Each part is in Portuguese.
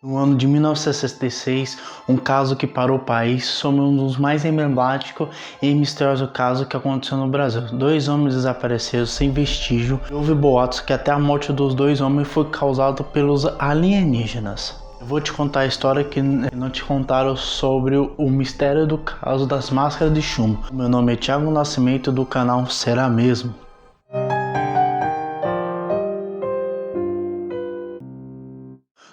No ano de 1966, um caso que parou o país sobre um dos mais emblemáticos e misteriosos casos que aconteceu no Brasil. 2 homens desapareceram sem vestígio e houve boatos que até a morte dos 2 homens foi causada pelos alienígenas. Eu vou te contar a história que não te contaram sobre o mistério do caso das máscaras de chumbo. Meu nome é Thiago Nascimento, do canal Será Mesmo?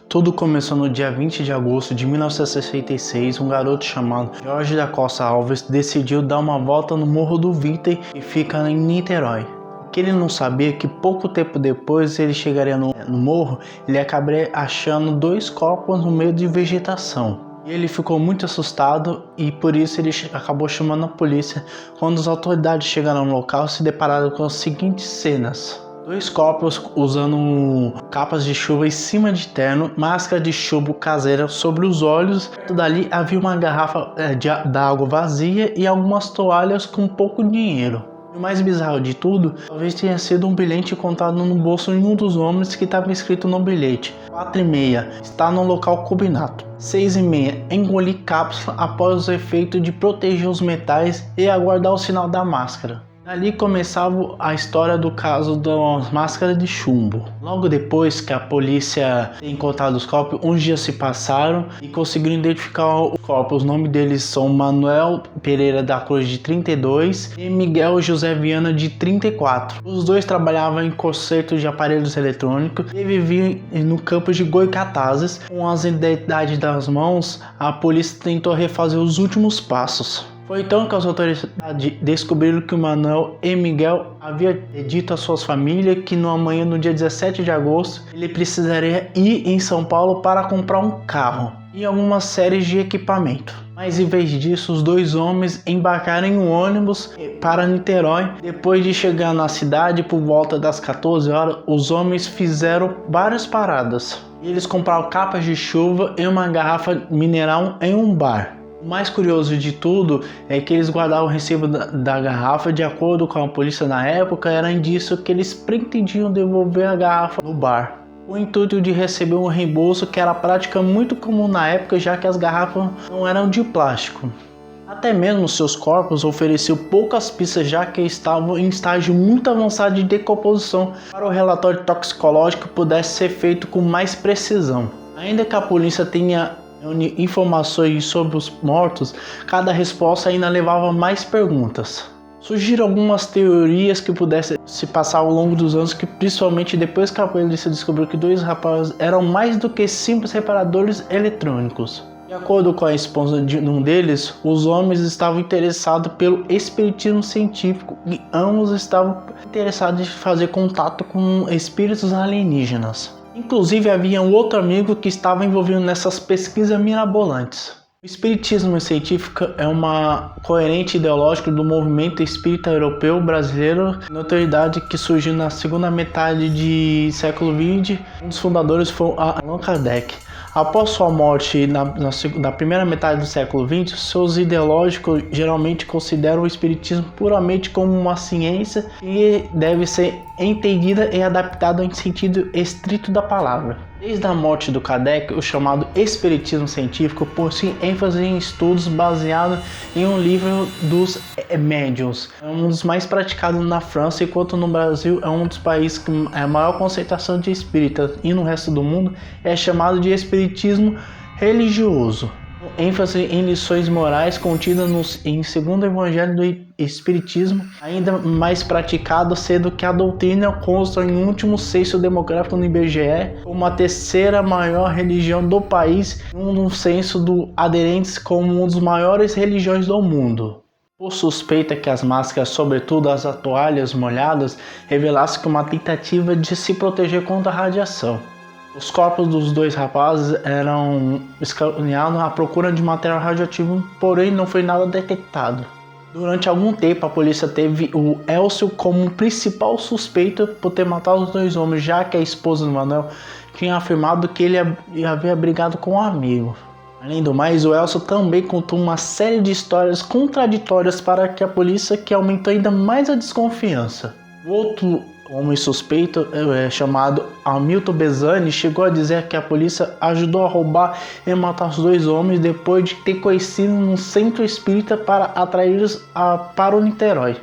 Tudo começou no dia 20 de agosto de 1966. Um garoto chamado Jorge da Costa Alves decidiu dar uma volta no Morro do Vítey, que fica em Niterói. O que ele não sabia é que pouco tempo depois ele chegaria no morro, ele acabaria achando 2 corpos no meio de vegetação. E ele ficou muito assustado e por isso ele acabou chamando a polícia. Quando as autoridades chegaram no local, se depararam com as seguintes cenas: 2 corpos usando capas de chuva em cima de terno, máscara de chumbo caseira sobre os olhos. Dali havia uma garrafa d'água vazia e algumas toalhas com pouco dinheiro. E o mais bizarro de tudo, talvez tenha sido um bilhete encontrado no bolso de um dos homens, que estava escrito no bilhete: 4h30, está no local combinado. 6h30, engolir cápsula após o efeito de proteger os metais e aguardar o sinal da máscara. Ali começava a história do caso das máscaras de chumbo. Logo depois que a polícia tinha encontrado os corpos, uns dias se passaram e conseguiram identificar os corpos. Os nomes deles são Manuel Pereira da Cruz, de 32, e Miguel José Viana, de 34. Os 2 trabalhavam em conserto de aparelhos eletrônicos e viviam no campo de Goitacazes. Com as identidades das mãos, a polícia tentou refazer os últimos passos. Foi então que as autoridades descobriram que o Manuel e Miguel havia dito às suas famílias que no dia 17 de agosto, ele precisaria ir em São Paulo para comprar um carro e algumas séries de equipamento. Mas em vez disso, os 2 homens embarcaram em um ônibus para Niterói. Depois de chegar na cidade por volta das 14 horas, os homens fizeram várias paradas. Eles compraram capas de chuva e uma garrafa mineral em um bar. O mais curioso de tudo é que eles guardavam o recibo da garrafa. De acordo com a polícia na época, era indício que eles pretendiam devolver a garrafa no bar, com o intuito de receber um reembolso, que era prática muito comum na época, já que as garrafas não eram de plástico. Até mesmo seus corpos ofereciam poucas pistas, já que estavam em estágio muito avançado de decomposição, para o relatório toxicológico pudesse ser feito com mais precisão. Ainda que a polícia tenha informações sobre os mortos, cada resposta ainda levava mais perguntas. Surgiram algumas teorias que pudessem se passar ao longo dos anos, que principalmente depois que a polícia descobriu que 2 rapazes eram mais do que simples reparadores eletrônicos. De acordo com a esposa de um deles, os homens estavam interessados pelo espiritismo científico e ambos estavam interessados em fazer contato com espíritos alienígenas. Inclusive havia um outro amigo que estava envolvido nessas pesquisas mirabolantes. O espiritismo científico é uma corrente ideológica do movimento espírita europeu brasileiro, notoriedade que surgiu na segunda metade do século XX. Um dos fundadores foi Allan Kardec. Após sua morte na primeira metade do século XX, seus ideológicos geralmente consideram o espiritismo puramente como uma ciência que deve ser entendida e adaptada em sentido estrito da palavra. Desde a morte do Kardec, o chamado espiritismo científico possui ênfase em estudos baseados em um livro dos médiuns. É um dos mais praticados na França, enquanto no Brasil é um dos países com a maior concentração de espíritas, e no resto do mundo é chamado de espiritismo religioso. ênfase em lições morais contidas em segundo evangelho do Espiritismo, ainda mais praticado, sendo que a doutrina consta em último censo demográfico no IBGE como a 3ª maior religião do país, e um censo do aderentes como uma das maiores religiões do mundo. Por suspeita que as máscaras, sobretudo as toalhas molhadas, revelassem uma tentativa de se proteger contra a radiação. Os corpos dos 2 rapazes eram escaneados à procura de material radioativo, porém não foi nada detectado. Durante algum tempo, a polícia teve o Elcio como principal suspeito por ter matado os 2 homens, já que a esposa do Manuel tinha afirmado que ele havia brigado com um amigo. Além do mais, o Elcio também contou uma série de histórias contraditórias para que a polícia, que aumentou ainda mais a desconfiança. O homem suspeito, chamado Hamilton Bezani, chegou a dizer que a polícia ajudou a roubar e matar os dois homens depois de ter conhecido num centro espírita para atraí-los para o Niterói.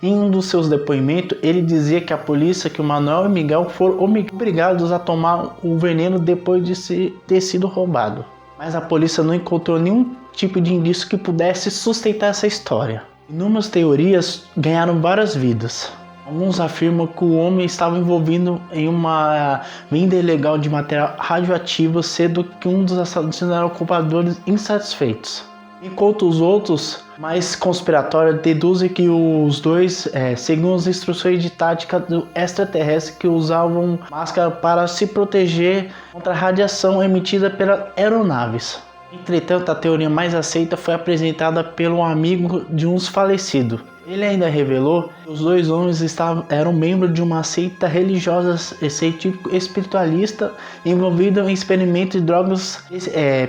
Em um dos seus depoimentos, ele dizia que a polícia, que o Manuel e Miguel foram obrigados a tomar o veneno depois de ter sido roubado. Mas a polícia não encontrou nenhum tipo de indício que pudesse sustentar essa história. Inúmeras teorias ganharam várias vidas. Alguns afirmam que o homem estava envolvido em uma venda ilegal de material radioativo, sendo que um dos assassinos era culpadores insatisfeitos. Enquanto os outros, mais conspiratórios, deduzem que os dois seguiam as instruções de tática do extraterrestre que usavam máscara para se proteger contra a radiação emitida pelas aeronaves. Entretanto, a teoria mais aceita foi apresentada pelo amigo de uns falecidos. Ele ainda revelou que os dois homens eram membros de uma seita religiosa científico-espiritualista envolvida em experimentos de drogas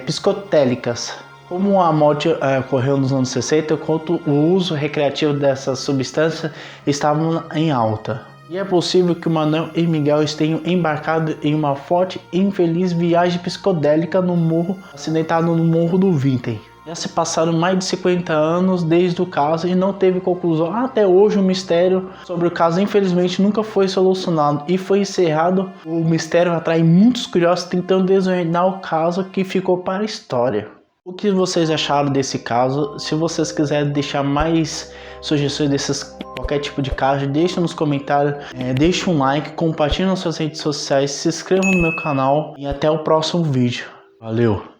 psicotélicas. Como a morte ocorreu nos anos 60, enquanto o uso recreativo dessas substâncias estava em alta. E é possível que o Manuel e Miguel tenham embarcado em uma forte e infeliz viagem psicodélica no morro, acidentado no Morro do Vinten. Já se passaram mais de 50 anos desde o caso e não teve conclusão. Até hoje o mistério sobre o caso infelizmente nunca foi solucionado e foi encerrado. O mistério atrai muitos curiosos tentando desvendar o caso que ficou para a história. O que vocês acharam desse caso? Se vocês quiserem deixar mais sugestões desses qualquer tipo de caso, deixa nos comentários, deixa um like, compartilhe nas suas redes sociais, se inscreva no meu canal e até o próximo vídeo. Valeu!